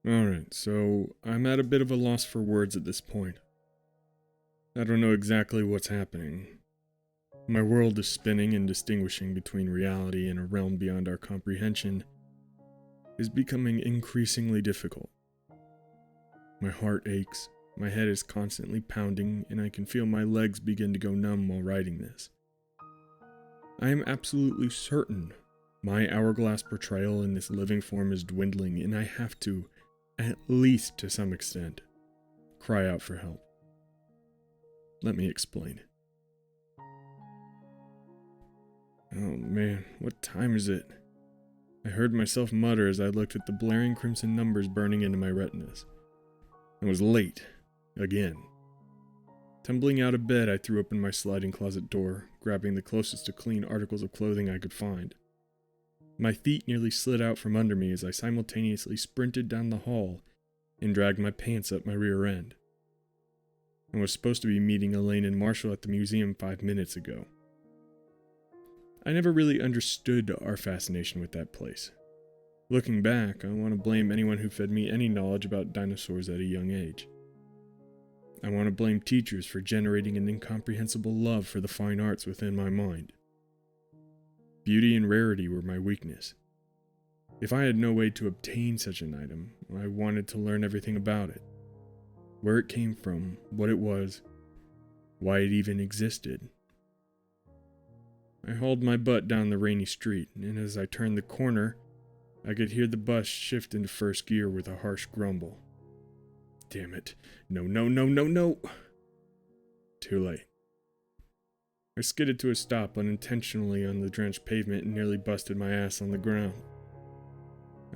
Alright, so I'm at a bit of a loss for words at this point. I don't know exactly what's happening. My world is spinning, and distinguishing between reality and a realm beyond our comprehension is becoming increasingly difficult. My heart aches, my head is constantly pounding, and I can feel my legs begin to go numb while writing this. I am absolutely certain my hourglass portrayal in this living form is dwindling, and I have to, at least to some extent, cry out for help. Let me explain. Oh man, what time is it? I heard myself mutter as I looked at the blaring crimson numbers burning into my retinas. I was late. Again. Tumbling out of bed, I threw open my sliding closet door, grabbing the closest to clean articles of clothing I could find. My feet nearly slid out from under me as I simultaneously sprinted down the hall and dragged my pants up my rear end. I was supposed to be meeting Elaine and Marshall at the museum 5 minutes ago. I never really understood our fascination with that place. Looking back, I want to blame anyone who fed me any knowledge about dinosaurs at a young age. I want to blame teachers for generating an incomprehensible love for the fine arts within my mind. Beauty and rarity were my weakness. If I had no way to obtain such an item, I wanted to learn everything about it. Where it came from, what it was, why it even existed. I hauled my butt down the rainy street, and as I turned the corner, I could hear the bus shift into first gear with a harsh grumble. Damn it. No. Too late. I skidded to a stop unintentionally on the drenched pavement and nearly busted my ass on the ground.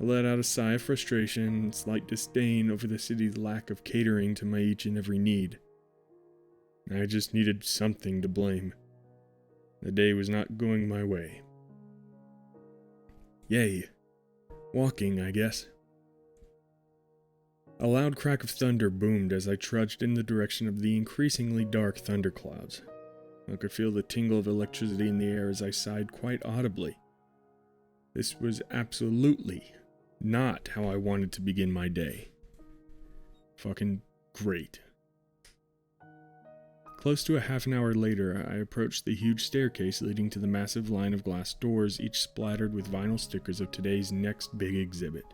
I let out a sigh of frustration and slight disdain over the city's lack of catering to my each and every need. I just needed something to blame. The day was not going my way. Yay. Walking, I guess. A loud crack of thunder boomed as I trudged in the direction of the increasingly dark thunderclouds. I could feel the tingle of electricity in the air as I sighed quite audibly. This was absolutely not how I wanted to begin my day. Fucking great. Close to a half an hour later, I approached the huge staircase leading to the massive line of glass doors, each splattered with vinyl stickers of today's next big exhibit.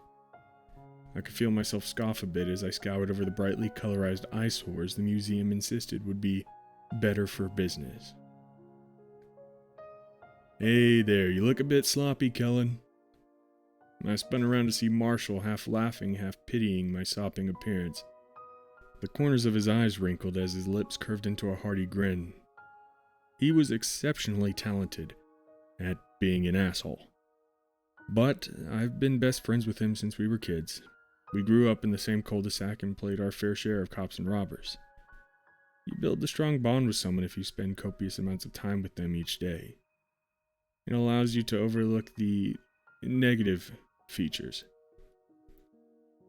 I could feel myself scoff a bit as I scoured over the brightly colorized eyesores the museum insisted would be better for business. Hey there, you look a bit sloppy, Kellen. I spun around to see Marshall half laughing, half pitying my sopping appearance. The corners of his eyes wrinkled as his lips curved into a hearty grin. He was exceptionally talented at being an asshole. But I've been best friends with him since we were kids. We grew up in the same cul-de-sac and played our fair share of cops and robbers. You build a strong bond with someone if you spend copious amounts of time with them each day. It allows you to overlook the negative features.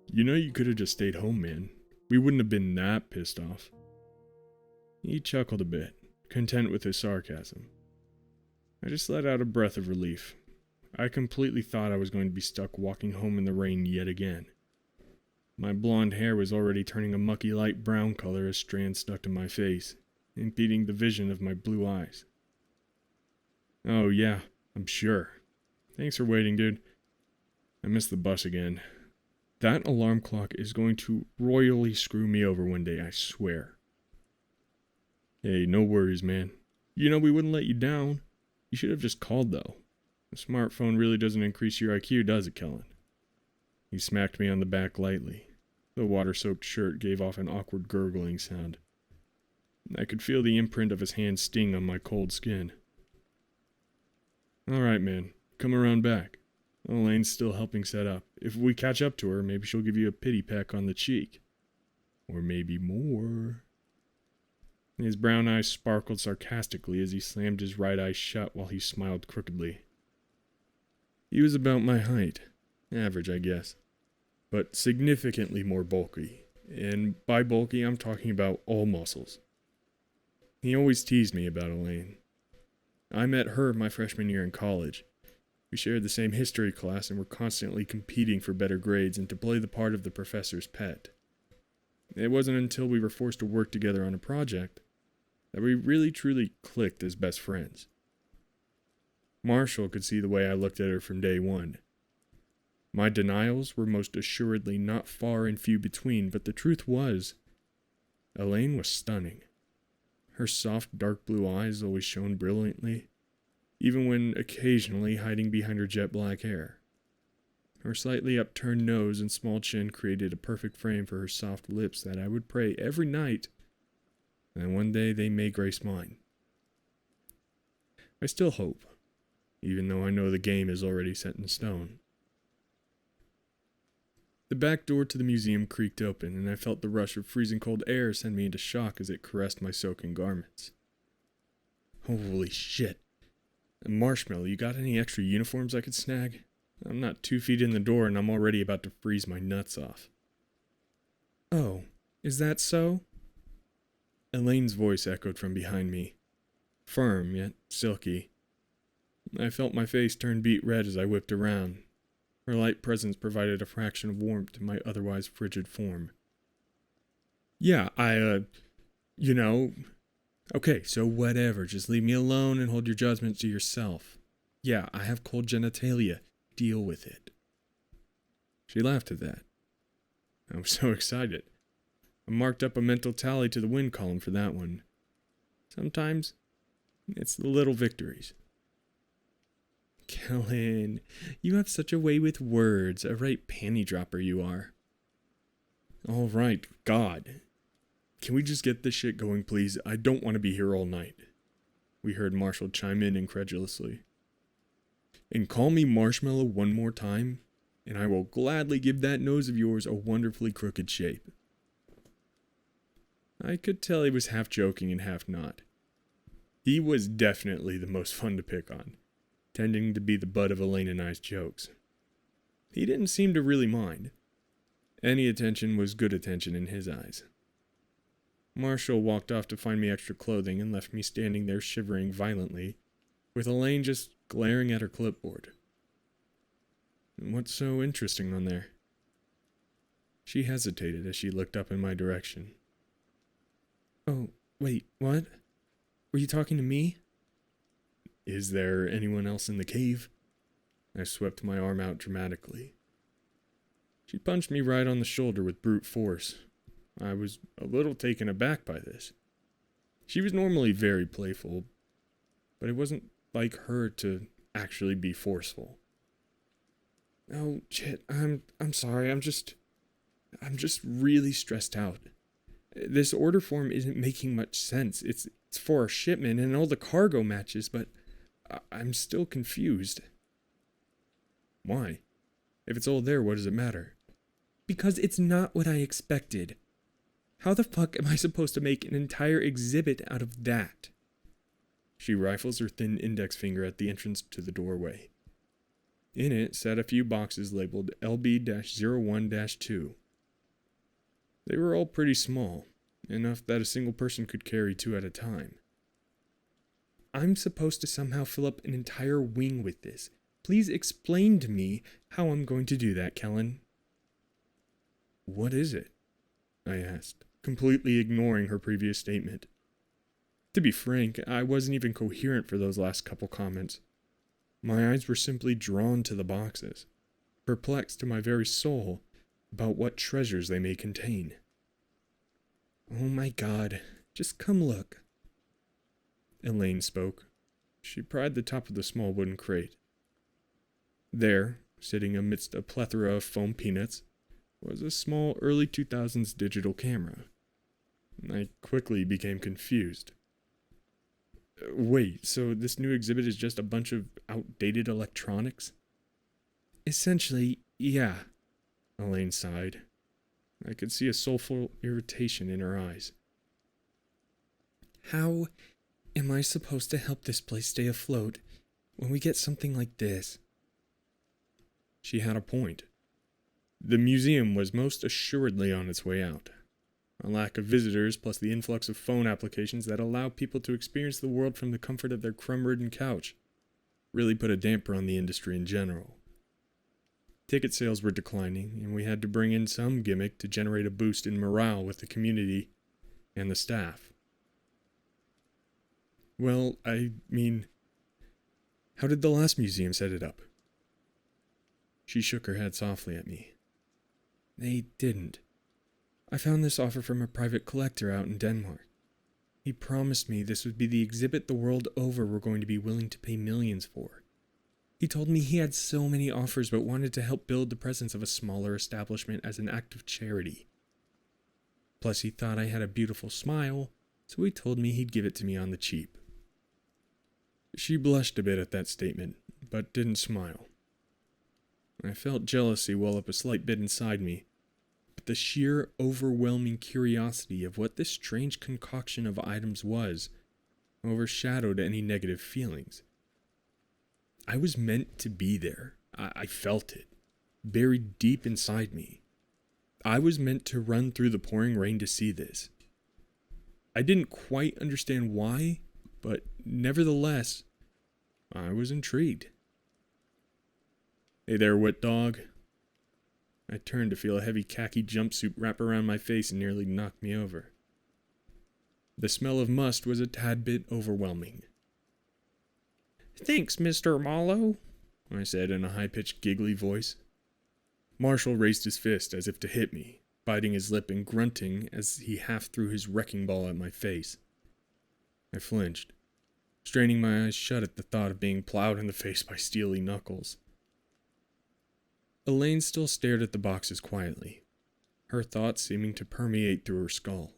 You know, you could have just stayed home, man. We wouldn't have been that pissed off. He chuckled a bit, content with his sarcasm. I just let out a breath of relief. I completely thought I was going to be stuck walking home in the rain yet again. My blonde hair was already turning a mucky light brown color as strands stuck to my face, impeding the vision of my blue eyes. Oh yeah, I'm sure. Thanks for waiting, dude. I missed the bus again. That alarm clock is going to royally screw me over one day, I swear. Hey, no worries, man. You know we wouldn't let you down. You should have just called, though. A smartphone really doesn't increase your IQ, does it, Kellen? He smacked me on the back lightly. The water-soaked shirt gave off an awkward gurgling sound. I could feel the imprint of his hand sting on my cold skin. All right, man. Come around back. Elaine's still helping set up. If we catch up to her, maybe she'll give you a pity peck on the cheek. Or maybe more. His brown eyes sparkled sarcastically as he slammed his right eye shut while he smiled crookedly. He was about my height. Average, I guess. But significantly more bulky. And by bulky, I'm talking about all muscles. He always teased me about Elaine. I met her my freshman year in college. We shared the same history class and were constantly competing for better grades and to play the part of the professor's pet. It wasn't until we were forced to work together on a project that we really truly clicked as best friends. Marshall could see the way I looked at her from day one. My denials were most assuredly not far and few between, but the truth was, Elaine was stunning. Her soft, dark blue eyes always shone brilliantly, even when occasionally hiding behind her jet black hair. Her slightly upturned nose and small chin created a perfect frame for her soft lips that I would pray every night that one day they may grace mine. I still hope, even though I know the game is already set in stone. The back door to the museum creaked open, and I felt the rush of freezing cold air send me into shock as it caressed my soaking garments. Holy shit. Marshmallow, you got any extra uniforms I could snag? I'm not 2 feet in the door and I'm already about to freeze my nuts off. Oh, is that so? Elaine's voice echoed from behind me, firm yet silky. I felt my face turn beet red as I whipped around. Her light presence provided a fraction of warmth to my otherwise frigid form. Yeah, Okay, so whatever, just leave me alone and hold your judgment to yourself. Yeah, I have cold genitalia. Deal with it. She laughed at that. I was so excited. I marked up a mental tally to the win column for that one. Sometimes, it's the little victories. Kellen, you have such a way with words, a right panty dropper you are. All right, God. Can we just get this shit going, please? I don't want to be here all night. We heard Marshall chime in incredulously. And call me Marshmallow one more time, and I will gladly give that nose of yours a wonderfully crooked shape. I could tell he was half joking and half not. He was definitely the most fun to pick on, tending to be the butt of Elaine and I's jokes. He didn't seem to really mind. Any attention was good attention in his eyes. Marshall walked off to find me extra clothing and left me standing there shivering violently, with Elaine just glaring at her clipboard. What's so interesting on there? She hesitated as she looked up in my direction. Oh, wait, what? Were you talking to me? Is there anyone else in the cave? I swept my arm out dramatically. She punched me right on the shoulder with brute force. I was a little taken aback by this. She was normally very playful, but it wasn't like her to actually be forceful. Oh, shit, I'm sorry, I'm just really stressed out. This order form isn't making much sense. It's for a shipment and all the cargo matches, but I'm still confused. Why? If it's all there, what does it matter? Because it's not what I expected. How the fuck am I supposed to make an entire exhibit out of that? She rifles her thin index finger at the entrance to the doorway. In it sat a few boxes labeled LB-01-2. They were all pretty small, enough that a single person could carry 2 at a time. I'm supposed to somehow fill up an entire wing with this. Please explain to me how I'm going to do that, Kellen. What is it? I asked, completely ignoring her previous statement. To be frank, I wasn't even coherent for those last couple comments. My eyes were simply drawn to the boxes, perplexed to my very soul about what treasures they may contain. Oh my God, just come look. Elaine spoke. She pried the top of the small wooden crate. There, sitting amidst a plethora of foam peanuts, was a small early 2000s digital camera. I quickly became confused. Wait, so this new exhibit is just a bunch of outdated electronics? Essentially, yeah, Elaine sighed. I could see a soulful irritation in her eyes. How am I supposed to help this place stay afloat when we get something like this? She had a point. The museum was most assuredly on its way out. A lack of visitors plus the influx of phone applications that allow people to experience the world from the comfort of their crumb-ridden couch. really put a damper on the industry in general. Ticket sales were declining, and we had to bring in some gimmick to generate a boost in morale with the community and the staff. Well, I mean, how did the last museum set it up? She shook her head softly at me. They didn't. I found this offer from a private collector out in Denmark. He promised me this would be the exhibit the world over were going to be willing to pay millions for. He told me he had so many offers but wanted to help build the presence of a smaller establishment as an act of charity. Plus he thought I had a beautiful smile, so he told me he'd give it to me on the cheap. She blushed a bit at that statement, but didn't smile. I felt jealousy well up a slight bit inside me, but the sheer overwhelming curiosity of what this strange concoction of items was overshadowed any negative feelings. I was meant to be there. I felt it, buried deep inside me. I was meant to run through the pouring rain to see this. I didn't quite understand why, but nevertheless, I was intrigued. Hey there, wet dog. I turned to feel a heavy khaki jumpsuit wrap around my face and nearly knock me over. The smell of must was a tad bit overwhelming. Thanks, Mr. Mallow, I said in a high-pitched, giggly voice. Marshall raised his fist as if to hit me, biting his lip and grunting as he half threw his wrecking ball at my face. I flinched, straining my eyes shut at the thought of being plowed in the face by steely knuckles. Elaine still stared at the boxes quietly, her thoughts seeming to permeate through her skull.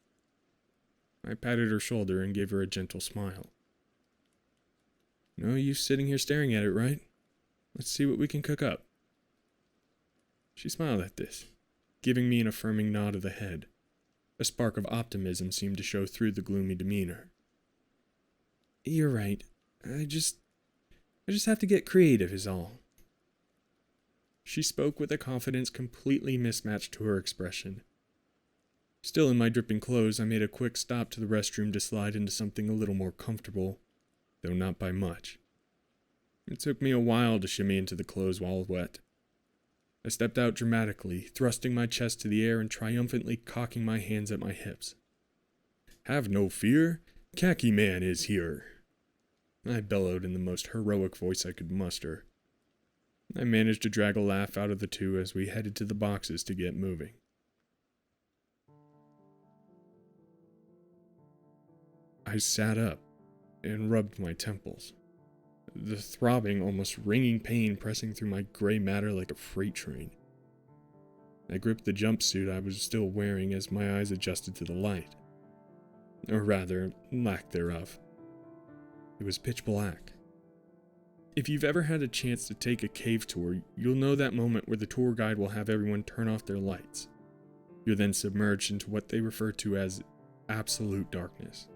I patted her shoulder and gave her a gentle smile. No use sitting here staring at it, right? Let's see what we can cook up. She smiled at this, giving me an affirming nod of the head. A spark of optimism seemed to show through the gloomy demeanor. You're right. I just have to get creative is all. She spoke with a confidence completely mismatched to her expression. Still in my dripping clothes, I made a quick stop to the restroom to slide into something a little more comfortable, though not by much. It took me a while to shimmy into the clothes while wet. I stepped out dramatically, thrusting my chest to the air and triumphantly cocking my hands at my hips. Have no fear, Khaki Man is here, I bellowed in the most heroic voice I could muster. I managed to drag a laugh out of the two as we headed to the boxes to get moving. I sat up and rubbed my temples, the throbbing, almost ringing pain pressing through my gray matter like a freight train. I gripped the jumpsuit I was still wearing as my eyes adjusted to the light. Or rather, lack thereof. It was pitch black. If you've ever had a chance to take a cave tour, you'll know that moment where the tour guide will have everyone turn off their lights. You're then submerged into what they refer to as absolute darkness.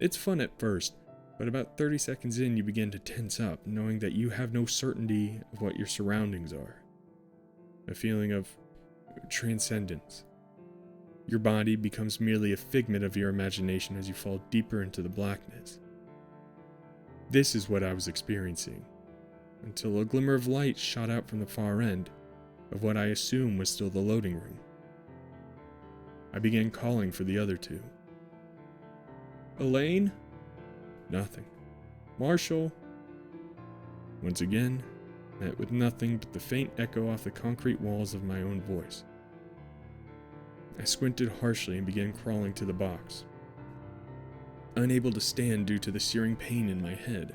It's fun at first, but about 30 seconds in you begin to tense up, knowing that you have no certainty of what your surroundings are. A feeling of transcendence. Your body becomes merely a figment of your imagination as you fall deeper into the blackness. This is what I was experiencing, until a glimmer of light shot out from the far end of what I assume was still the loading room. I began calling for the other two. Elaine? Nothing. Marshall? Once again, met with nothing but the faint echo off the concrete walls of my own voice. I squinted harshly and began crawling to the box, unable to stand due to the searing pain in my head.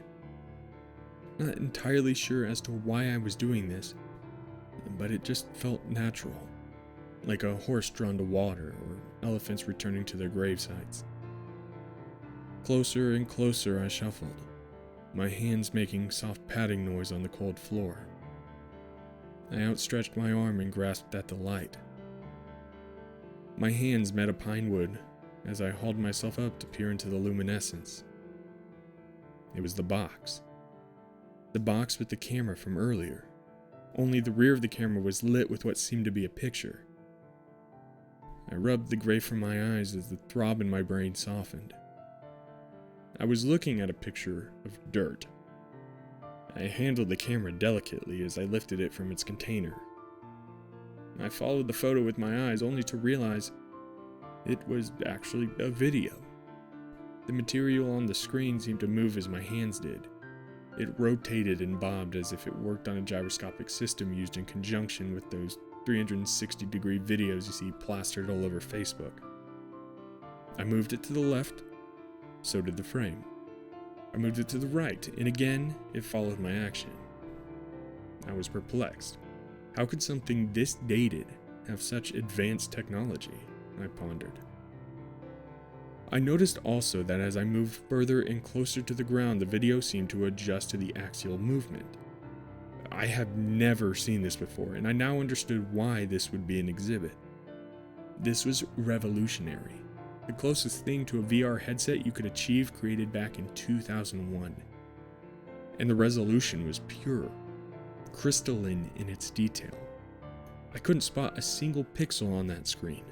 Not entirely sure as to why I was doing this, but it just felt natural, like a horse drawn to water or elephants returning to their grave sites. Closer and closer I shuffled, my hands making soft padding noise on the cold floor. I outstretched my arm and grasped at the light. My hands met a pine wood as I hauled myself up to peer into the luminescence. It was the box. The box with the camera from earlier, only the rear of the camera was lit with what seemed to be a picture. I rubbed the gray from my eyes as the throb in my brain softened. I was looking at a picture of dirt, I handled the camera delicately as I lifted it from its container. I followed the photo with my eyes only to realize it was actually a video. The material on the screen seemed to move as my hands did. It rotated and bobbed as if it worked on a gyroscopic system used in conjunction with those 360-degree videos you see plastered all over Facebook. I moved it to the left, so did the frame. I moved it to the right, and again, it followed my action. I was perplexed. How could something this dated have such advanced technology? I pondered. I noticed also that as I moved further and closer to the ground, the video seemed to adjust to the axial movement. I have never seen this before, and I now understood why this would be an exhibit. This was revolutionary. The closest thing to a VR headset you could achieve created back in 2001. And the resolution was pure, crystalline in its detail. I couldn't spot a single pixel on that screen.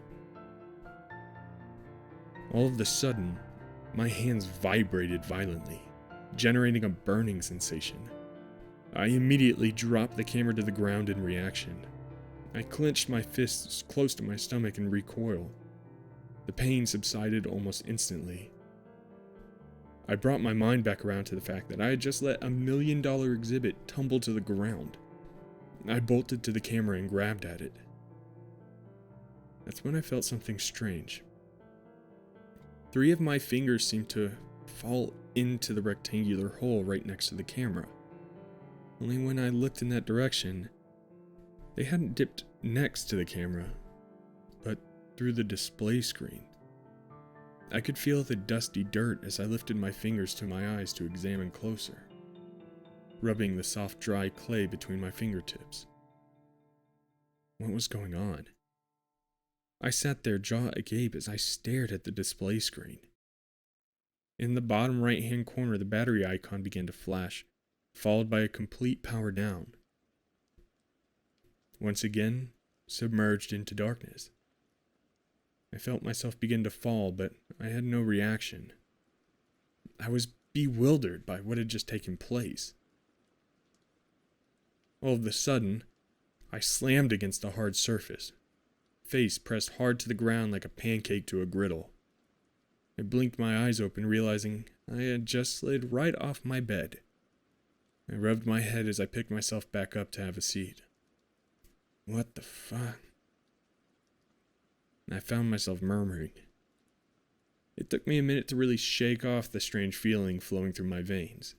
All of a sudden, my hands vibrated violently, generating a burning sensation. I immediately dropped the camera to the ground in reaction. I clenched my fists close to my stomach and recoiled. The pain subsided almost instantly. I brought my mind back around to the fact that I had just let a $1 million exhibit tumble to the ground. I bolted to the camera and grabbed at it. That's when I felt something strange. 3 of my fingers seemed to fall into the rectangular hole right next to the camera. Only when I looked in that direction, they hadn't dipped next to the camera, but through the display screen. I could feel the dusty dirt as I lifted my fingers to my eyes to examine closer, rubbing the soft, dry clay between my fingertips. What was going on? I sat there jaw agape as I stared at the display screen. In the bottom right-hand corner, the battery icon began to flash, followed by a complete power down. Once again, submerged into darkness. I felt myself begin to fall, but I had no reaction. I was bewildered by what had just taken place. All of a sudden, I slammed against a hard surface, face pressed hard to the ground like a pancake to a griddle. I blinked my eyes open, realizing I had just slid right off my bed. I rubbed my head as I picked myself back up to have a seat. What the fuck? I found myself murmuring. It took me a minute to really shake off the strange feeling flowing through my veins.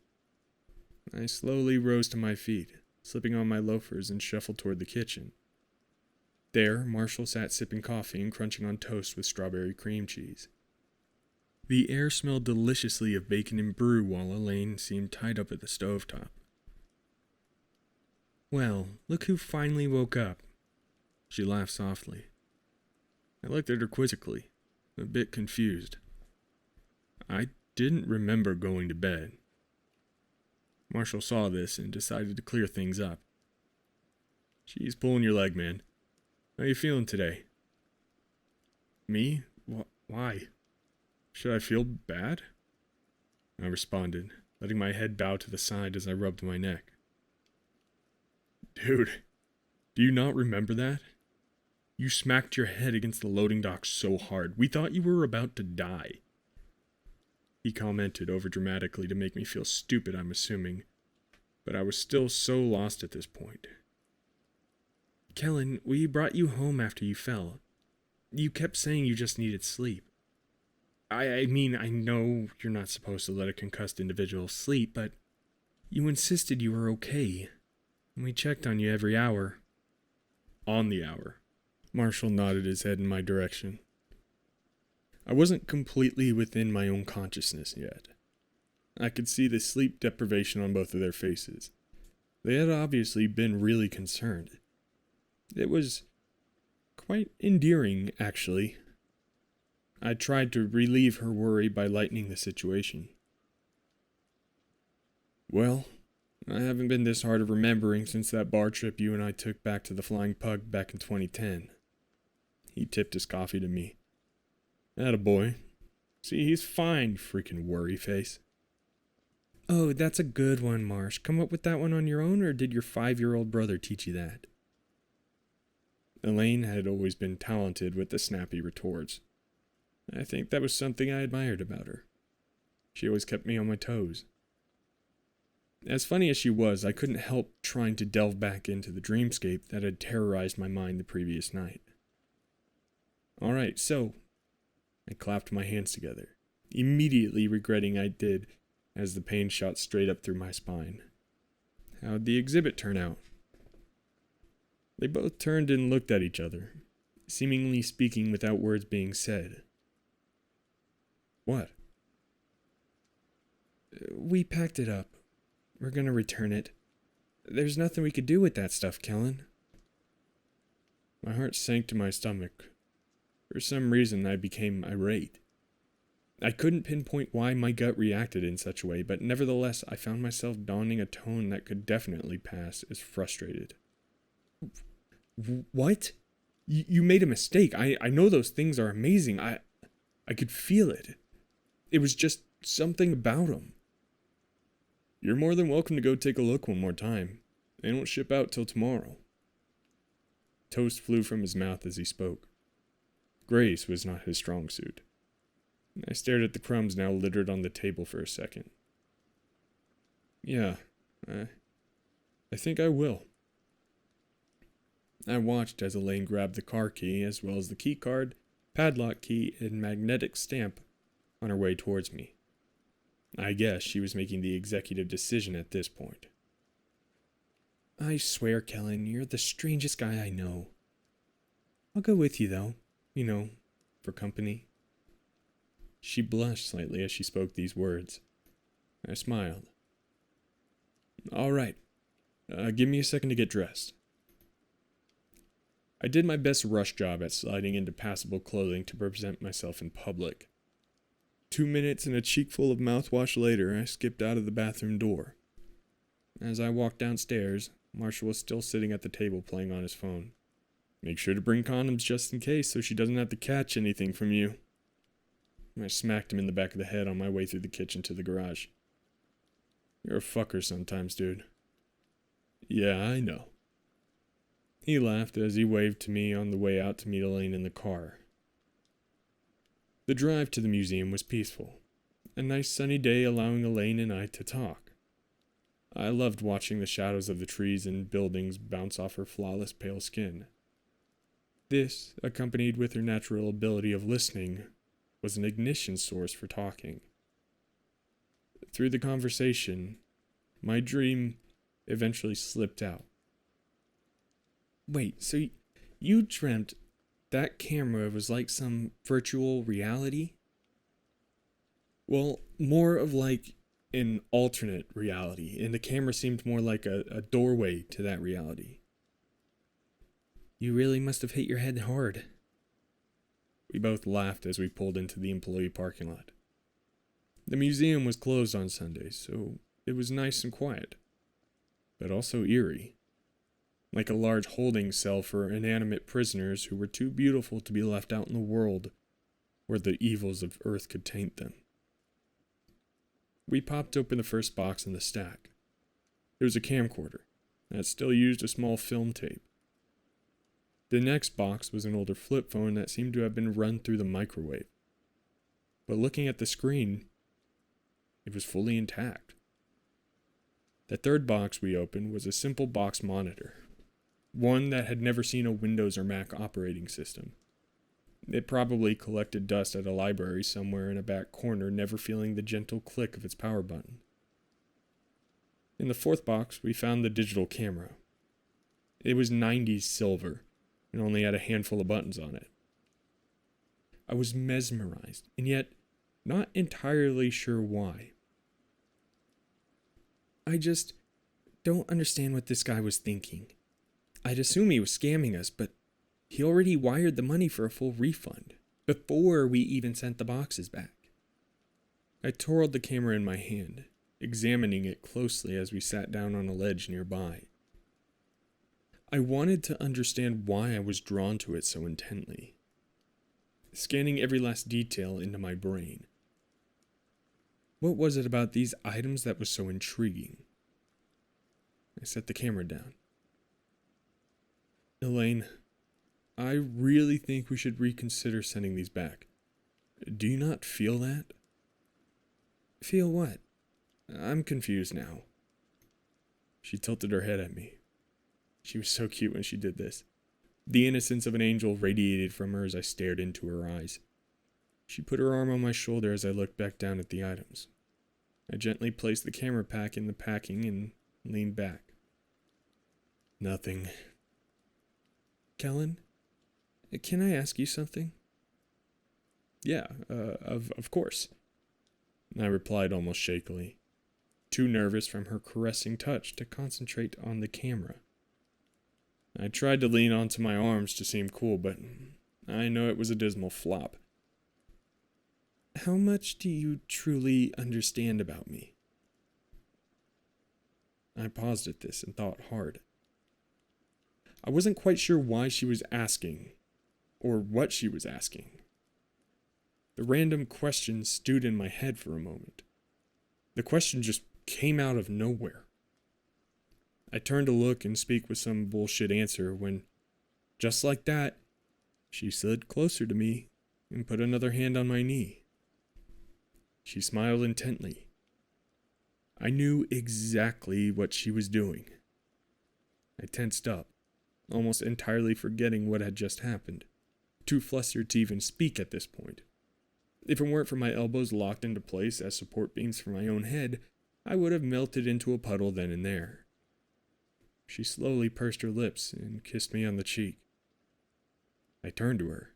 I slowly rose to my feet, slipping on my loafers and shuffled toward the kitchen. There, Marshall sat sipping coffee and crunching on toast with strawberry cream cheese. The air smelled deliciously of bacon and brew while Elaine seemed tied up at the stovetop. Well, look who finally woke up. She laughed softly. I looked at her quizzically, a bit confused. I didn't remember going to bed. Marshall saw this and decided to clear things up. She's pulling your leg, man. How you feeling today? Me? Why? Should I feel bad? I responded, letting my head bow to the side as I rubbed my neck. Dude, do you not remember that? You smacked your head against the loading dock so hard, we thought you were about to die. He commented overdramatically to make me feel stupid, I'm assuming, but I was still so lost at this point. Kellen, we brought you home after you fell. You kept saying you just needed sleep. I mean, I know you're not supposed to let a concussed individual sleep, but you insisted you were okay. And we checked on you every hour. On the hour. Marshall nodded his head in my direction. I wasn't completely within my own consciousness yet. I could see the sleep deprivation on both of their faces. They had obviously been really concerned. It was quite endearing, actually. I tried to relieve her worry by lightening the situation. Well, I haven't been this hard of remembering since that bar trip you and I took back to the Flying Pug back in 2010. He tipped his coffee to me. Attaboy. See, he's fine, freaking worry face. Oh, that's a good one, Marsh. Come up with that one on your own, or did your 5-year-old brother teach you that? Elaine had always been talented with the snappy retorts. I think that was something I admired about her. She always kept me on my toes. As funny as she was, I couldn't help trying to delve back into the dreamscape that had terrorized my mind the previous night. All right, so I clapped my hands together, immediately regretting I did as the pain shot straight up through my spine. How'd the exhibit turn out? They both turned and looked at each other, seemingly speaking without words being said. What? We packed it up. We're gonna return it. There's nothing we could do with that stuff, Kellen. My heart sank to my stomach. For some reason, I became irate. I couldn't pinpoint why my gut reacted in such a way, but nevertheless, I found myself donning a tone that could definitely pass as frustrated. What? You made a mistake. I know those things are amazing. I could feel it. It was just something about them. You're more than welcome to go take a look one more time. They don't ship out till tomorrow. Toast flew from his mouth as he spoke. Grace was not his strong suit. I stared at the crumbs now littered on the table for a second. Yeah, I think I will. I watched as Elaine grabbed the car key as well as the key card, padlock key, and magnetic stamp on her way towards me. I guess she was making the executive decision at this point. I swear, Kellen, you're the strangest guy I know. I'll go with you, though. You know, for company. She blushed slightly as she spoke these words. I smiled. All right. Give me a second to get dressed. I did my best rush job at sliding into passable clothing to present myself in public. 2 minutes and a cheekful of mouthwash later, I skipped out of the bathroom door. As I walked downstairs, Marshall was still sitting at the table playing on his phone. Make sure to bring condoms just in case so she doesn't have to catch anything from you. I smacked him in the back of the head on my way through the kitchen to the garage. You're a fucker sometimes, dude. Yeah, I know. He laughed as he waved to me on the way out to meet Elaine in the car. The drive to the museum was peaceful. A nice sunny day allowing Elaine and I to talk. I loved watching the shadows of the trees and buildings bounce off her flawless pale skin. This, accompanied with her natural ability of listening, was an ignition source for talking. Through the conversation, my dream eventually slipped out. Wait, so you dreamt that camera was like some virtual reality? Well, more of like an alternate reality, and the camera seemed more like a doorway to that reality. You really must have hit your head hard. We both laughed as we pulled into the employee parking lot. The museum was closed on Sundays, so it was nice and quiet, but also eerie. Like a large holding cell for inanimate prisoners who were too beautiful to be left out in the world where the evils of Earth could taint them. We popped open the first box in the stack. It was a camcorder that still used a small film tape. The next box was an older flip phone that seemed to have been run through the microwave. But looking at the screen, it was fully intact. The third box we opened was a simple box monitor. One that had never seen a Windows or Mac operating system. It probably collected dust at a library somewhere in a back corner, never feeling the gentle click of its power button. In the fourth box, we found the digital camera. It was 90s silver, and only had a handful of buttons on it. I was mesmerized, and yet not entirely sure why. I just don't understand what this guy was thinking. I'd assume he was scamming us, but he already wired the money for a full refund, before we even sent the boxes back. I twirled the camera in my hand, examining it closely as we sat down on a ledge nearby. I wanted to understand why I was drawn to it so intently, scanning every last detail into my brain. What was it about these items that was so intriguing? I set the camera down. Elaine, I really think we should reconsider sending these back. Do you not feel that? Feel what? I'm confused now. She tilted her head at me. She was so cute when she did this. The innocence of an angel radiated from her as I stared into her eyes. She put her arm on my shoulder as I looked back down at the items. I gently placed the camera pack in the packing and leaned back. Nothing. Kellen, can I ask you something? Yeah, of course. I replied almost shakily, too nervous from her caressing touch to concentrate on the camera. I tried to lean onto my arms to seem cool, but I know it was a dismal flop. How much do you truly understand about me? I paused at this and thought hard. I wasn't quite sure why she was asking, or what she was asking. The random question stewed in my head for a moment. The question just came out of nowhere. I turned to look and speak with some bullshit answer when, just like that, she slid closer to me and put another hand on my knee. She smiled intently. I knew exactly what she was doing. I tensed up, almost entirely forgetting what had just happened, too flustered to even speak at this point. If it weren't for my elbows locked into place as support beams for my own head, I would have melted into a puddle then and there. She slowly pursed her lips and kissed me on the cheek. I turned to her.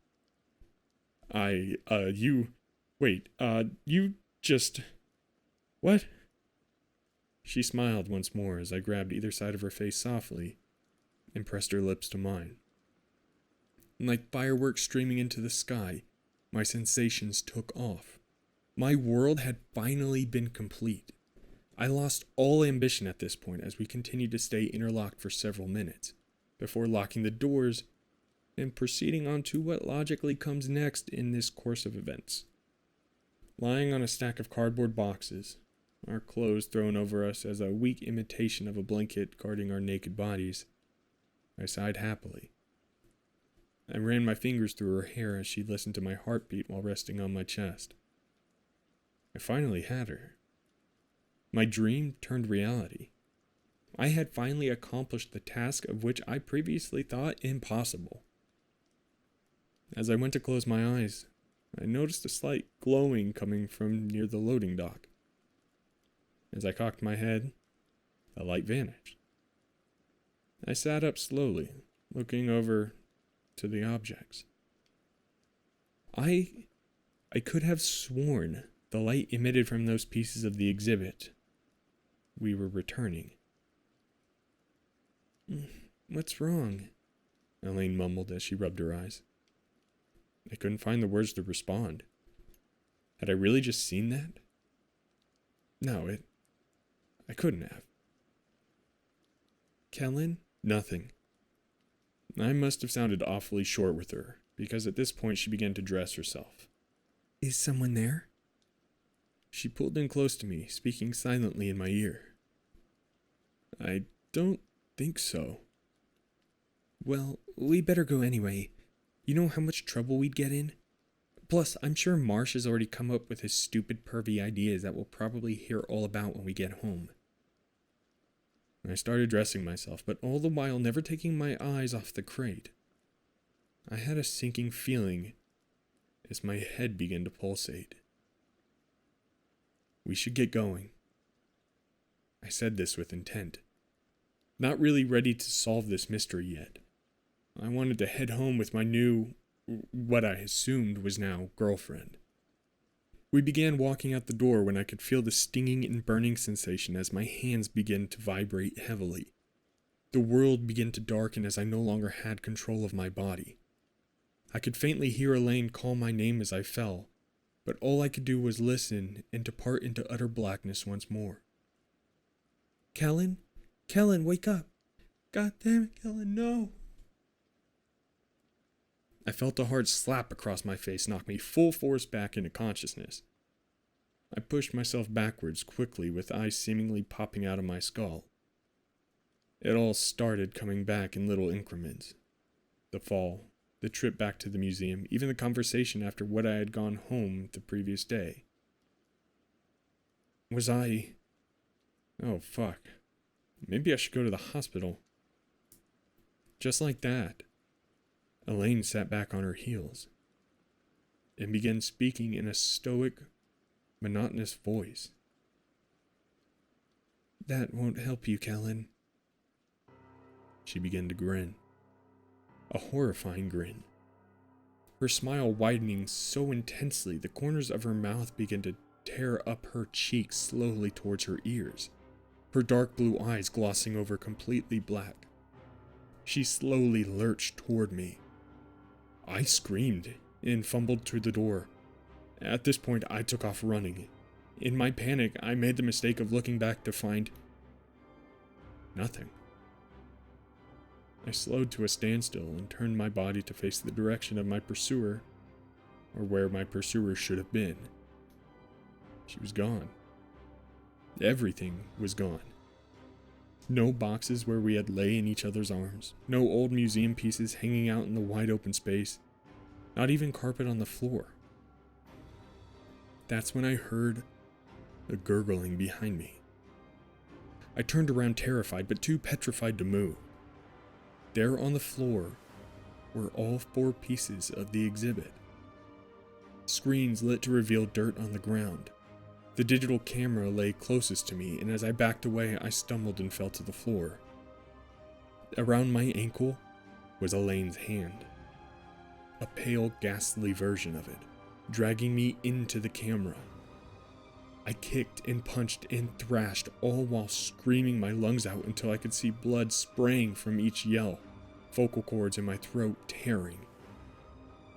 You just... What? She smiled once more as I grabbed either side of her face softly and pressed her lips to mine. Like fireworks streaming into the sky, my sensations took off. My world had finally been complete. I lost all ambition at this point as we continued to stay interlocked for several minutes, before locking the doors and proceeding on to what logically comes next in this course of events. Lying on a stack of cardboard boxes, our clothes thrown over us as a weak imitation of a blanket guarding our naked bodies, I sighed happily. I ran my fingers through her hair as she listened to my heartbeat while resting on my chest. I finally had her. My dream turned reality. I had finally accomplished the task of which I previously thought impossible. As I went to close my eyes, I noticed a slight glowing coming from near the loading dock. As I cocked my head, the light vanished. I sat up slowly, looking over to the objects. I could have sworn the light emitted from those pieces of the exhibit we were returning. What's wrong? Elaine mumbled as she rubbed her eyes. I couldn't find the words to respond. Had I really just seen that? No, I couldn't have. Kellen? Nothing. I must have sounded awfully short with her, because at this point she began to dress herself. Is someone there? She pulled in close to me, speaking silently in my ear. I don't think so. Well, we better go anyway. You know how much trouble we'd get in? Plus, I'm sure Marsh has already come up with his stupid pervy ideas that we'll probably hear all about when we get home. I started dressing myself, but all the while never taking my eyes off the crate. I had a sinking feeling as my head began to pulsate. We should get going. I said this with intent. Not really ready to solve this mystery yet. I wanted to head home with my new, what I assumed was now, girlfriend. We began walking out the door when I could feel the stinging and burning sensation as my hands began to vibrate heavily. The world began to darken as I no longer had control of my body. I could faintly hear Elaine call my name as I fell, but all I could do was listen and depart into utter blackness once more. Kellen? Kellen, wake up! God damn it, Kellen, no! I felt a hard slap across my face knock me full force back into consciousness. I pushed myself backwards quickly with eyes seemingly popping out of my skull. It all started coming back in little increments. The fall, the trip back to the museum, even the conversation after what I had gone home the previous day. Was I... Oh, fuck. Maybe I should go to the hospital. Just like that, Elaine sat back on her heels and began speaking in a stoic, monotonous voice. "That won't help you, Kellen." She began to grin. A horrifying grin. Her smile widening so intensely the corners of her mouth began to tear up her cheeks slowly towards her ears, her dark blue eyes glossing over completely black. She slowly lurched toward me. I screamed and fumbled through the door. At this point, I took off running. In my panic, I made the mistake of looking back to find nothing. I slowed to a standstill and turned my body to face the direction of my pursuer, or where my pursuer should have been. She was gone. Everything was gone. No boxes where we had lay in each other's arms, no old museum pieces hanging out in the wide open space, not even carpet on the floor. That's when I heard a gurgling behind me. I turned around terrified, but too petrified to move. There on the floor were all 4 pieces of the exhibit. Screens lit to reveal dirt on the ground. The digital camera lay closest to me, and as I backed away, I stumbled and fell to the floor. Around my ankle was Elaine's hand. A pale, ghastly version of it, dragging me into the camera. I kicked and punched and thrashed, all while screaming my lungs out until I could see blood spraying from each yell, vocal cords in my throat tearing.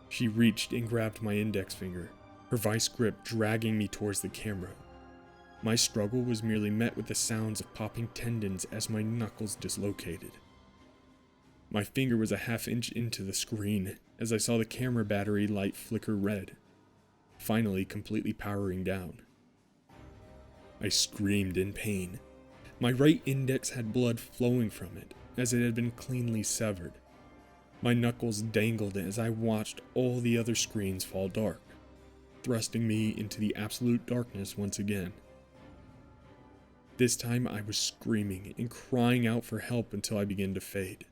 She reached and grabbed my index finger, her vice grip dragging me towards the camera. My struggle was merely met with the sounds of popping tendons as my knuckles dislocated. My finger was a half-inch into the screen as I saw the camera battery light flicker red, finally completely powering down. I screamed in pain. My right index had blood flowing from it, as it had been cleanly severed. My knuckles dangled as I watched all the other screens fall dark, thrusting me into the absolute darkness once again. This time I was screaming and crying out for help until I began to fade.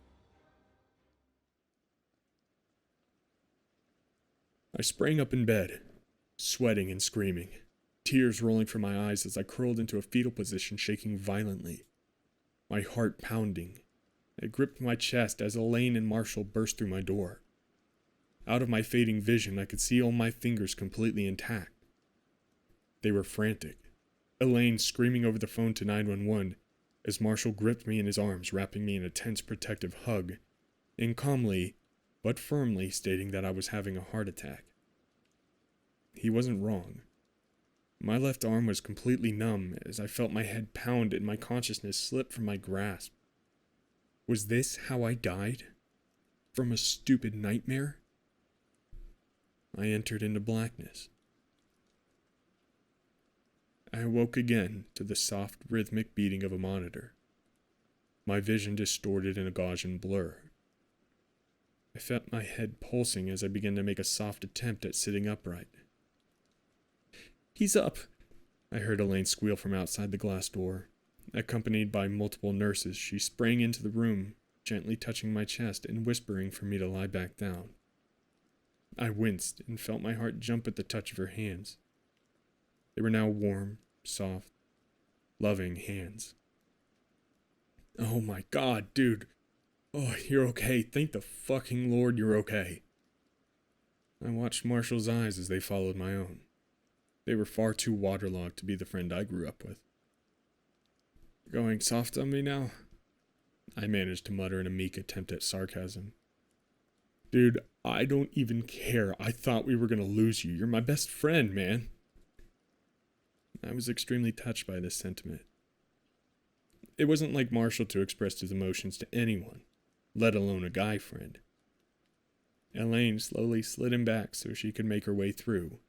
I sprang up in bed, sweating and screaming, tears rolling from my eyes as I curled into a fetal position, shaking violently, my heart pounding. I gripped my chest as Elaine and Marshall burst through my door. Out of my fading vision, I could see all my fingers completely intact. They were frantic, Elaine screaming over the phone to 911 as Marshall gripped me in his arms, wrapping me in a tense protective hug, and calmly but firmly stating that I was having a heart attack. He wasn't wrong. My left arm was completely numb as I felt my head pound and my consciousness slip from my grasp. Was this how I died? From a stupid nightmare? I entered into blackness. I awoke again to the soft, rhythmic beating of a monitor, my vision distorted in a Gaussian blur. I felt my head pulsing as I began to make a soft attempt at sitting upright. "He's up," I heard Elaine squeal from outside the glass door. Accompanied by multiple nurses, she sprang into the room, gently touching my chest and whispering for me to lie back down. I winced and felt my heart jump at the touch of her hands. They were now warm, soft, loving hands. "Oh my God, dude. Oh, you're okay. Thank the fucking Lord you're okay." I watched Marshall's eyes as they followed my own. They were far too waterlogged to be the friend I grew up with. "Going soft on me now?" I managed to mutter in a meek attempt at sarcasm. "Dude, I don't even care. I thought we were gonna lose you. You're my best friend, man." I was extremely touched by this sentiment. It wasn't like Marshall to express his emotions to anyone, let alone a guy friend. Elaine slowly slid him back so she could make her way through.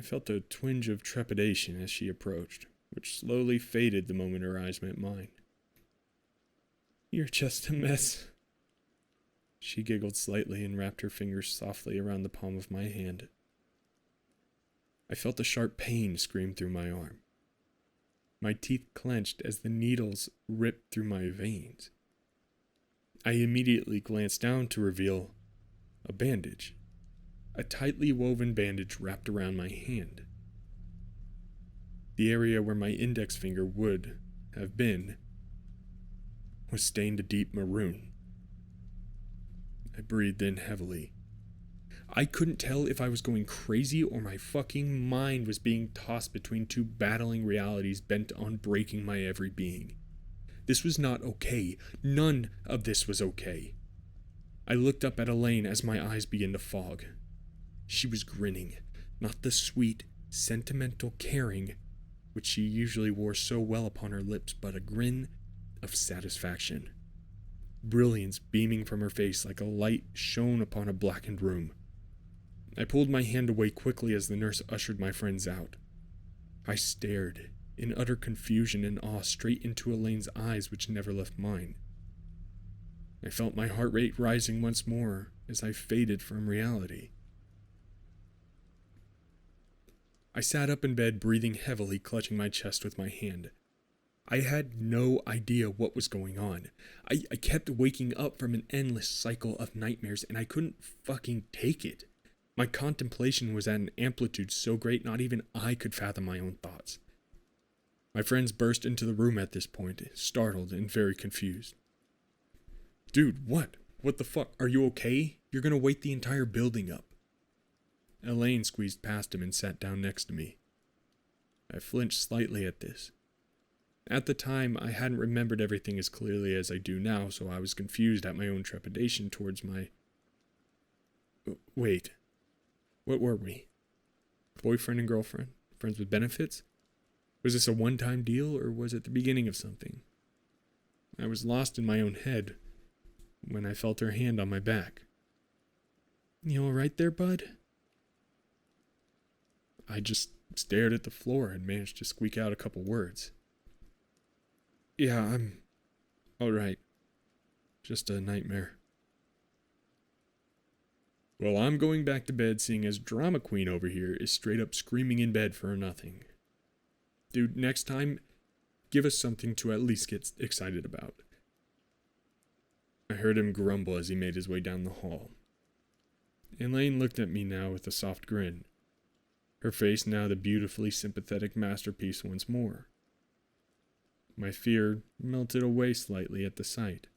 I felt a twinge of trepidation as she approached, which slowly faded the moment her eyes met mine. "You're just a mess." She giggled slightly and wrapped her fingers softly around the palm of my hand. I felt a sharp pain scream through my arm. My teeth clenched as the needles ripped through my veins. I immediately glanced down to reveal a bandage. A tightly woven bandage wrapped around my hand. The area where my index finger would have been was stained a deep maroon. I breathed in heavily. I couldn't tell if I was going crazy or my fucking mind was being tossed between two battling realities bent on breaking my every being. This was not okay. None of this was okay. I looked up at Elaine as my eyes began to fog. She was grinning, not the sweet, sentimental caring which she usually wore so well upon her lips, but a grin of satisfaction. Brilliance beaming from her face like a light shone upon a blackened room. I pulled my hand away quickly as the nurse ushered my friends out. I stared, in utter confusion and awe, straight into Elaine's eyes, which never left mine. I felt my heart rate rising once more as I faded from reality. I sat up in bed, breathing heavily, clutching my chest with my hand. I had no idea what was going on. I kept waking up from an endless cycle of nightmares, and I couldn't fucking take it. My contemplation was at an amplitude so great not even I could fathom my own thoughts. My friends burst into the room at this point, startled and very confused. "Dude, what? What the fuck? Are you okay? You're gonna wake the entire building up." Elaine squeezed past him and sat down next to me. I flinched slightly at this. At the time, I hadn't remembered everything as clearly as I do now, so I was confused at my own trepidation towards my... Wait. What were we? Boyfriend and girlfriend? Friends with benefits? Was this a one-time deal, or was it the beginning of something? I was lost in my own head when I felt her hand on my back. "You all right there, bud?" I just stared at the floor and managed to squeak out a couple words. "Yeah, I'm all right. Just a nightmare." Well, I'm going back to bed, seeing as drama queen over here is straight up screaming in bed for nothing. Dude, next time, give us something to at least get excited about. I heard him grumble as he made his way down the hall. Elaine looked at me now with a soft grin. Her face now the beautifully sympathetic masterpiece once more. My fear melted away slightly at the sight.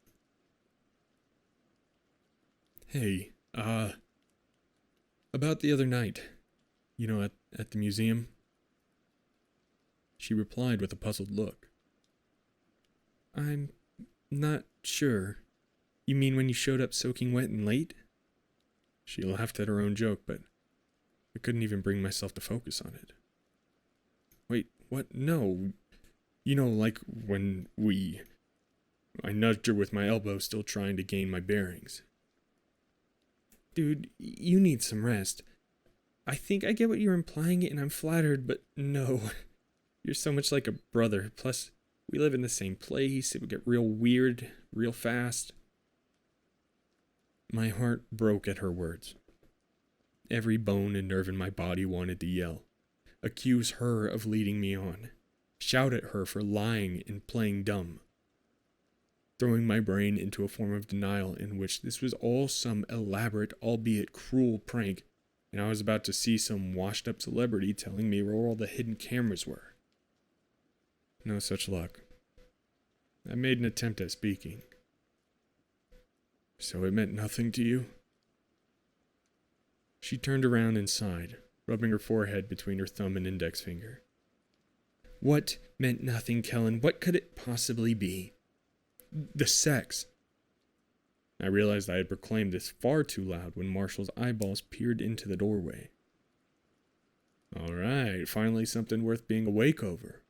"Hey, about the other night, at the museum?" She replied with a puzzled look. "I'm not sure. You mean when you showed up soaking wet and late?" She laughed at her own joke, but I couldn't even bring myself to focus on it. "Wait, what? No. Like when I nudged her with my elbow, still trying to gain my bearings." "Dude, you need some rest. I think I get what you're implying, and I'm flattered, but no. You're so much like a brother. Plus, we live in the same place. It would get real weird, real fast." My heart broke at her words. Every bone and nerve in my body wanted to yell, accuse her of leading me on, shout at her for lying and playing dumb, throwing my brain into a form of denial in which this was all some elaborate, albeit cruel prank, and I was about to see some washed-up celebrity telling me where all the hidden cameras were. No such luck. I made an attempt at speaking. "So it meant nothing to you?" She turned around and sighed, rubbing her forehead between her thumb and index finger. "What meant nothing, Kellen? What could it possibly be?" "The sex." I realized I had proclaimed this far too loud when Marshall's eyeballs peered into the doorway. "All right, finally something worth being awake over."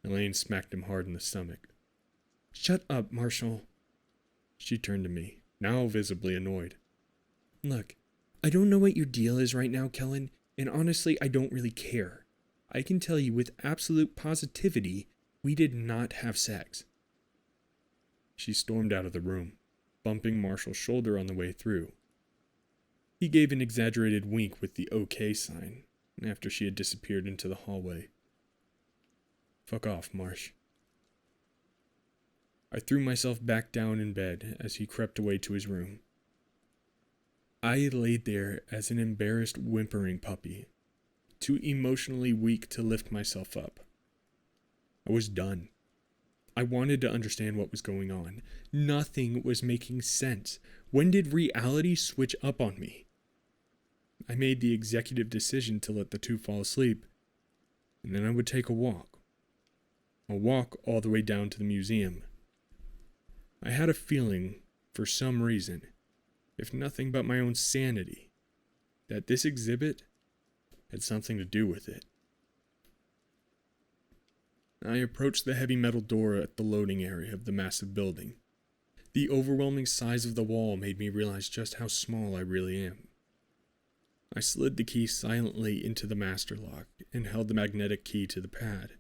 Elaine smacked him hard in the stomach. "Shut up, Marshall." She turned to me, now visibly annoyed. "Look, I don't know what your deal is right now, Kellen, And honestly, I don't really care. I can tell you with absolute positivity, we did not have sex. She stormed out of the room, bumping Marshall's shoulder on the way through. He gave an exaggerated wink with the OK sign after she had disappeared into the hallway. Fuck off, Marsh. I threw myself back down in bed as he crept away to his room. I laid there as an embarrassed, whimpering puppy, too emotionally weak to lift myself up. I was done. I wanted to understand what was going on. Nothing was making sense. When did reality switch up on me? I made the executive decision to let the two fall asleep, and then I would take a walk. A walk all the way down to the museum. I had a feeling, for some reason, if nothing but my own sanity, that this exhibit had something to do with it. I approached the heavy metal door at the loading area of the massive building. The overwhelming size of the wall made me realize just how small I really am. I slid the key silently into the master lock and held the magnetic key to the pad.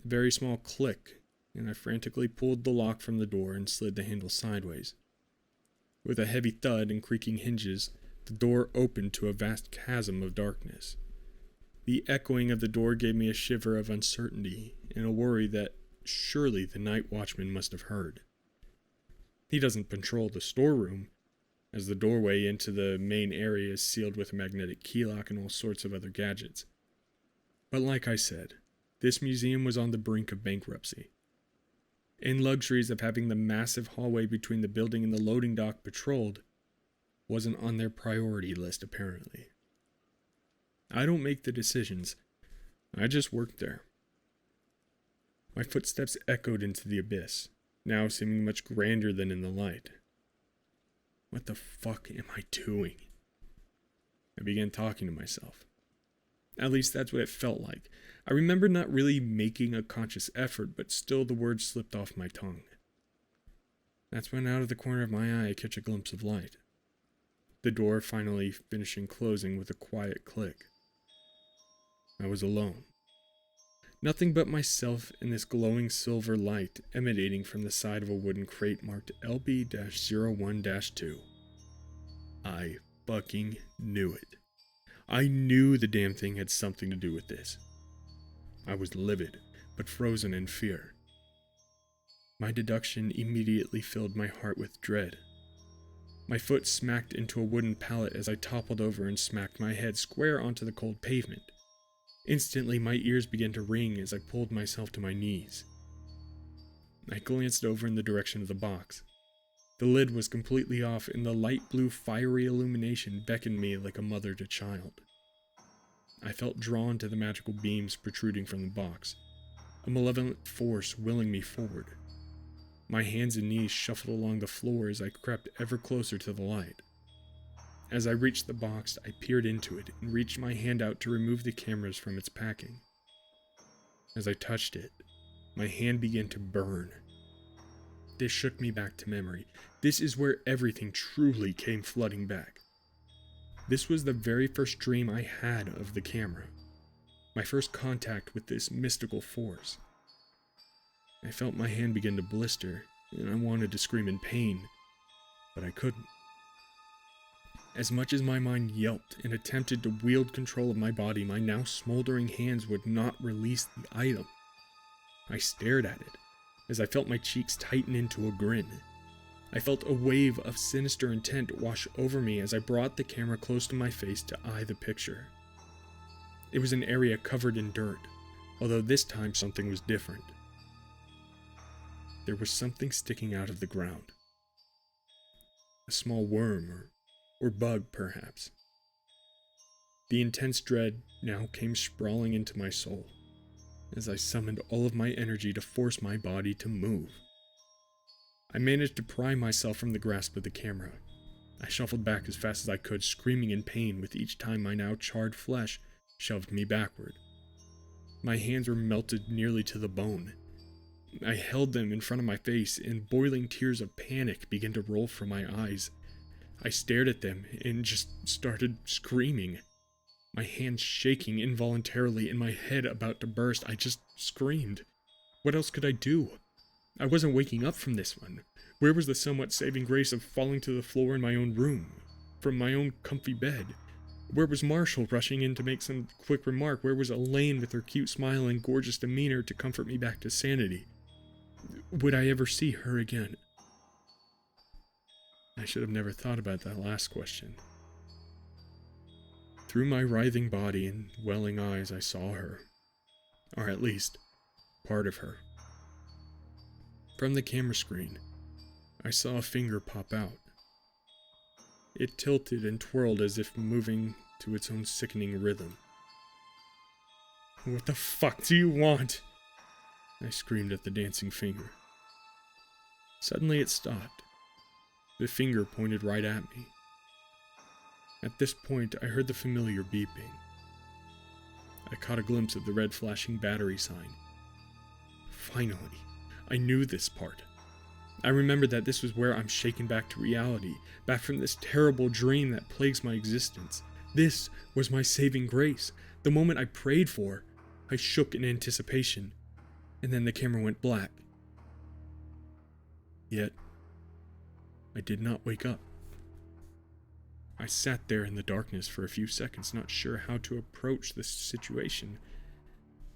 A very small click, and I frantically pulled the lock from the door and slid the handle sideways. With a heavy thud and creaking hinges, the door opened to a vast chasm of darkness. The echoing of the door gave me a shiver of uncertainty and a worry that surely the night watchman must have heard. He doesn't patrol the storeroom, as the doorway into the main area is sealed with a magnetic key lock and all sorts of other gadgets. But like I said, this museum was on the brink of bankruptcy. And luxuries of having the massive hallway between the building and the loading dock patrolled wasn't on their priority list, apparently. I don't make the decisions. I just work there. My footsteps echoed into the abyss, now seeming much grander than in the light. What the fuck am I doing? I began talking to myself. At least that's what it felt like. I remember not really making a conscious effort, but still the words slipped off my tongue. That's when out of the corner of my eye I catch a glimpse of light. The door finally finishing closing with a quiet click. I was alone. Nothing but myself and this glowing silver light emanating from the side of a wooden crate marked LB-01-2. I fucking knew it. I knew the damn thing had something to do with this. I was livid, but frozen in fear. My deduction immediately filled my heart with dread. My foot smacked into a wooden pallet as I toppled over and smacked my head square onto the cold pavement. Instantly, my ears began to ring as I pulled myself to my knees. I glanced over in the direction of the box. The lid was completely off, and the light blue fiery illumination beckoned me like a mother to child. I felt drawn to the magical beams protruding from the box, a malevolent force willing me forward. My hands and knees shuffled along the floor as I crept ever closer to the light. As I reached the box, I peered into it and reached my hand out to remove the cameras from its packing. As I touched it, my hand began to burn. This shook me back to memory. This is where everything truly came flooding back. This was the very first dream I had of the camera. My first contact with this mystical force. I felt my hand begin to blister, and I wanted to scream in pain, but I couldn't. As much as my mind yelped and attempted to wield control of my body, my now smoldering hands would not release the item. I stared at it, as I felt my cheeks tighten into a grin. I felt a wave of sinister intent wash over me as I brought the camera close to my face to eye the picture. It was an area covered in dirt, although this time something was different. There was something sticking out of the ground. A small worm or bug, perhaps. The intense dread now came sprawling into my soul, as I summoned all of my energy to force my body to move. I managed to pry myself from the grasp of the camera. I shuffled back as fast as I could, screaming in pain with each time my now charred flesh shoved me backward. My hands were melted nearly to the bone. I held them in front of my face, and boiling tears of panic began to roll from my eyes. I stared at them and just started screaming. My hands shaking involuntarily and my head about to burst. I just screamed. What else could I do? I wasn't waking up from this one. Where was the somewhat saving grace of falling to the floor in my own room, from my own comfy bed? Where was Marshall rushing in to make some quick remark? Where was Elaine with her cute smile and gorgeous demeanor to comfort me back to sanity? Would I ever see her again? I should have never thought about that last question. Through my writhing body and welling eyes, I saw her. Or at least, part of her. From the camera screen, I saw a finger pop out. It tilted and twirled as if moving to its own sickening rhythm. What the fuck do you want? I screamed at the dancing finger. Suddenly it stopped. The finger pointed right at me. At this point, I heard the familiar beeping. I caught a glimpse of the red flashing battery sign. Finally, I knew this part. I remembered that this was where I'm shaken back to reality, back from this terrible dream that plagues my existence. This was my saving grace, the moment I prayed for. I shook in anticipation, and then the camera went black. Yet, I did not wake up. I sat there in the darkness for a few seconds, not sure how to approach this situation.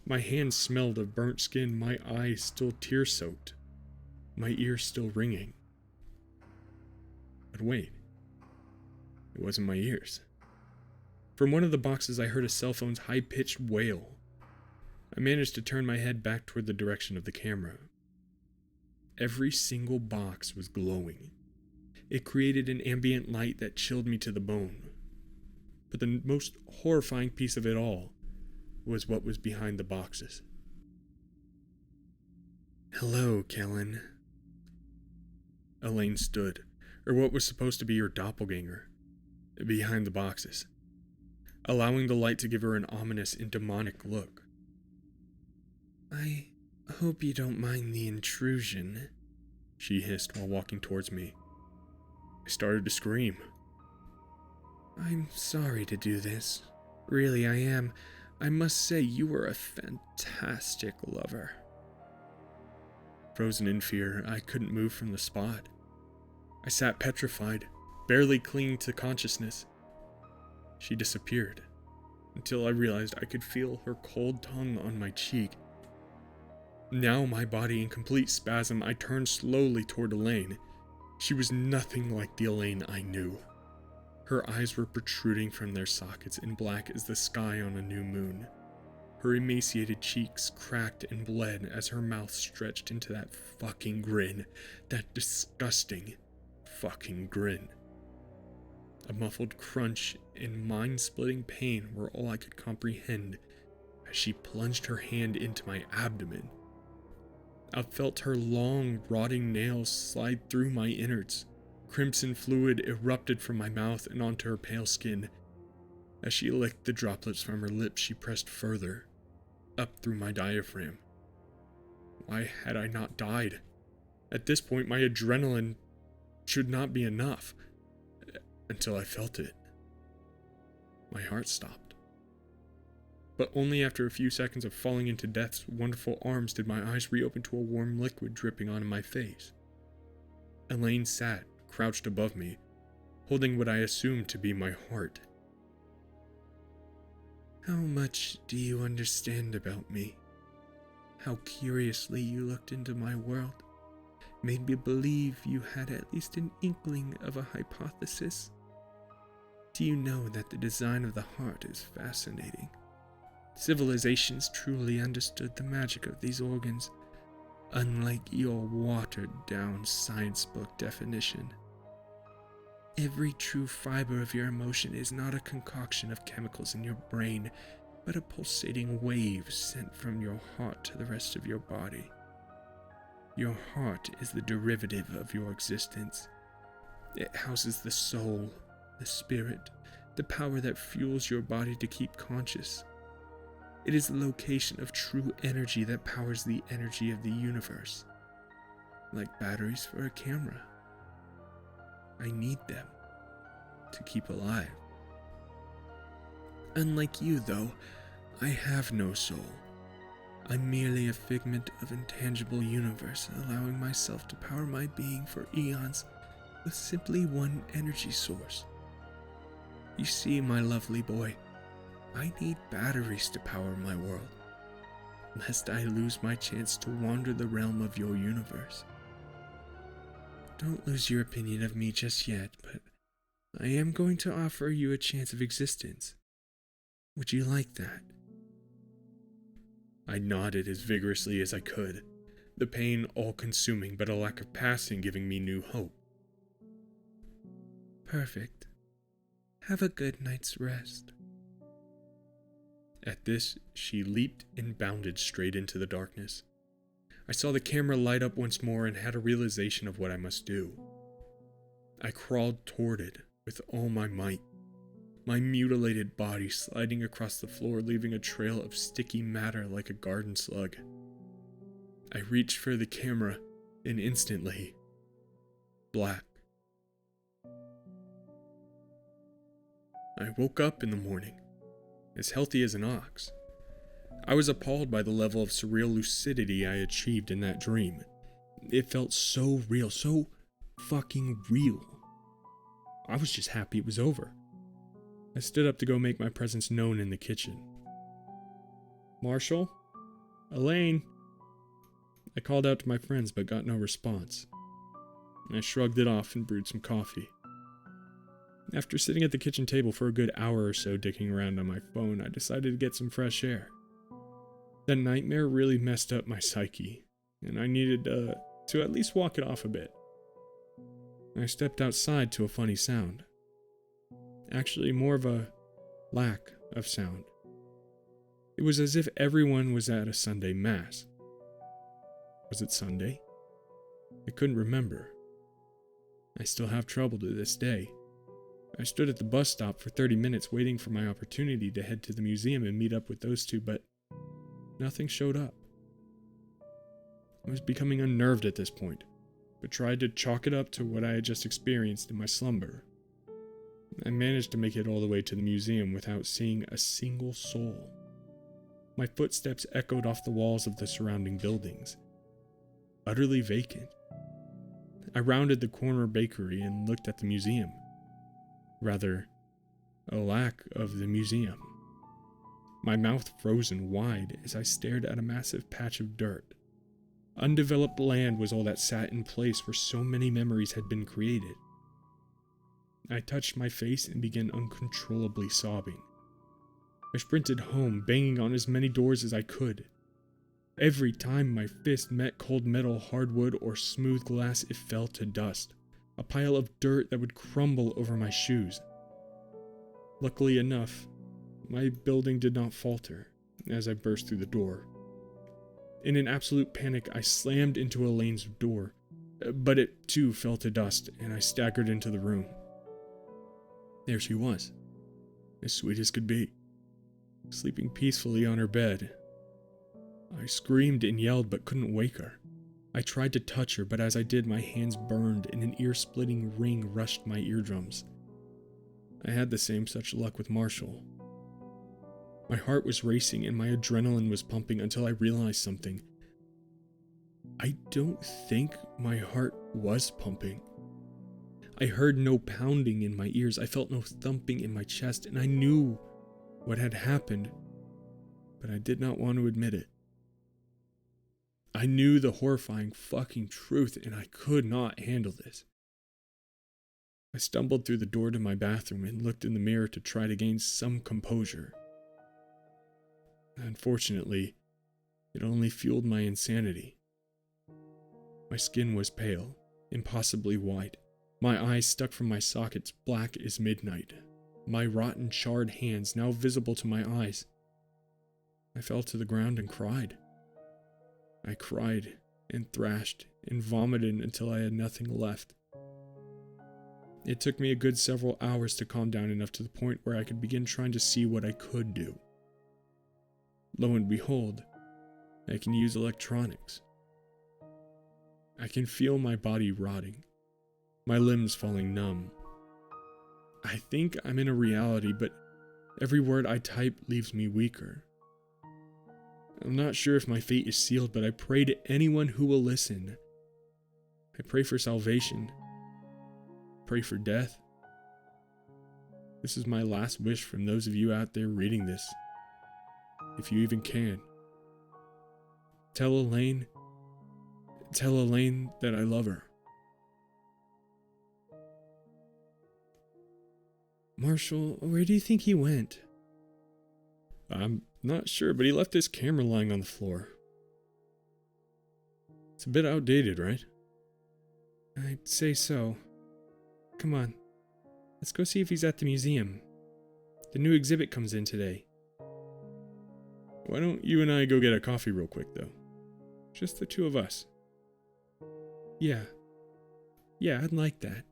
My hands smelled of burnt skin, my eyes still tear-soaked, my ears still ringing. But wait, it wasn't my ears. From one of the boxes I heard a cell phone's high-pitched wail. I managed to turn my head back toward the direction of the camera. Every single box was glowing. It created an ambient light that chilled me to the bone. But the most horrifying piece of it all was what was behind the boxes. Hello, Kellen. Elaine stood, or what was supposed to be her doppelganger, behind the boxes, allowing the light to give her an ominous and demonic look. I hope you don't mind the intrusion, she hissed while walking towards me. I started to scream. I'm sorry to do this. Really, I am. I must say you were a fantastic lover. Frozen in fear, I couldn't move from the spot. I sat petrified, barely clinging to consciousness. She disappeared, until I realized I could feel her cold tongue on my cheek. Now, my body in complete spasm, I turned slowly toward Elaine. She was nothing like the Elaine I knew. Her eyes were protruding from their sockets and black as the sky on a new moon. Her emaciated cheeks cracked and bled as her mouth stretched into that fucking grin. That disgusting fucking grin. A muffled crunch and mind-splitting pain were all I could comprehend as she plunged her hand into my abdomen. I felt her long, rotting nails slide through my innards. Crimson fluid erupted from my mouth and onto her pale skin. As she licked the droplets from her lips, she pressed further, up through my diaphragm. Why had I not died? At this point, my adrenaline should not be enough. Until I felt it. My heart stopped. But only after a few seconds of falling into death's wonderful arms did my eyes reopen to a warm liquid dripping onto my face. Elaine sat, crouched above me, holding what I assumed to be my heart. How much do you understand about me? How curiously you looked into my world, made me believe you had at least an inkling of a hypothesis. Do you know that the design of the heart is fascinating? Civilizations truly understood the magic of these organs, unlike your watered-down science book definition. Every true fiber of your emotion is not a concoction of chemicals in your brain, but a pulsating wave sent from your heart to the rest of your body. Your heart is the derivative of your existence. It houses the soul, the spirit, the power that fuels your body to keep conscious. It is the location of true energy that powers the energy of the universe. Like batteries for a camera. I need them to keep alive. Unlike you, though, I have no soul. I'm merely a figment of intangible universe, allowing myself to power my being for eons with simply one energy source. You see, my lovely boy, I need batteries to power my world, lest I lose my chance to wander the realm of your universe. Don't lose your opinion of me just yet, but I am going to offer you a chance of existence. Would you like that? I nodded as vigorously as I could, the pain all-consuming but a lack of passing giving me new hope. Perfect. Have a good night's rest. At this, she leaped and bounded straight into the darkness. I saw the camera light up once more and had a realization of what I must do. I crawled toward it with all my might, my mutilated body sliding across the floor, leaving a trail of sticky matter like a garden slug. I reached for the camera, and instantly, black. I woke up in the morning, as healthy as an ox. I was appalled by the level of surreal lucidity I achieved in that dream. It felt so real, so fucking real. I was just happy it was over. I stood up to go make my presence known in the kitchen. Marshall? Elaine? I called out to my friends but got no response. I shrugged it off and brewed some coffee. After sitting at the kitchen table for a good hour or so dicking around on my phone, I decided to get some fresh air. That nightmare really messed up my psyche, and I needed to at least walk it off a bit. I stepped outside to a funny sound. Actually, more of a lack of sound. It was as if everyone was at a Sunday Mass. Was it Sunday? I couldn't remember. I still have trouble to this day. I stood at the bus stop for 30 minutes waiting for my opportunity to head to the museum and meet up with those two, but nothing showed up. I was becoming unnerved at this point, but tried to chalk it up to what I had just experienced in my slumber. I managed to make it all the way to the museum without seeing a single soul. My footsteps echoed off the walls of the surrounding buildings, utterly vacant. I rounded the corner bakery and looked at the museum. Rather, a lack of the museum. My mouth frozen wide as I stared at a massive patch of dirt. Undeveloped land was all that sat in place where so many memories had been created. I touched my face and began uncontrollably sobbing. I sprinted home, banging on as many doors as I could. Every time my fist met cold metal, hardwood, or smooth glass, it fell to dust, a pile of dirt that would crumble over my shoes. Luckily enough, my building did not falter as I burst through the door. In an absolute panic, I slammed into Elaine's door, but it too fell to dust, and I staggered into the room. There she was, as sweet as could be, sleeping peacefully on her bed. I screamed and yelled but couldn't wake her. I tried to touch her, but as I did, my hands burned and an ear-splitting ring rushed my eardrums. I had the same such luck with Marshall. My heart was racing and my adrenaline was pumping until I realized something. I don't think my heart was pumping. I heard no pounding in my ears, I felt no thumping in my chest, and I knew what had happened, but I did not want to admit it. I knew the horrifying fucking truth, and I could not handle this. I stumbled through the door to my bathroom and looked in the mirror to try to gain some composure. Unfortunately, it only fueled my insanity. My skin was pale, impossibly white. My eyes stuck from my sockets black as midnight. My rotten, charred hands now visible to my eyes. I fell to the ground and cried. I cried and thrashed and vomited until I had nothing left. It took me a good several hours to calm down enough to the point where I could begin trying to see what I could do. Lo and behold, I can use electronics. I can feel my body rotting, my limbs falling numb. I think I'm in a reality, but Every word I type leaves me weaker. I'm not sure if my fate is sealed, but I pray to anyone who will listen. I pray for salvation. Pray for death. This is my last wish from those of you out there reading this. If you even can. Tell Elaine that I love her. Marshall, where do you think he went? I'm not sure, but he left his camera lying on the floor. It's a bit outdated, right? I'd say so. Come on, let's go see if he's at the museum. The new exhibit comes in today. Why don't you and I go get a coffee real quick, though? Just the two of us. Yeah, I'd like that.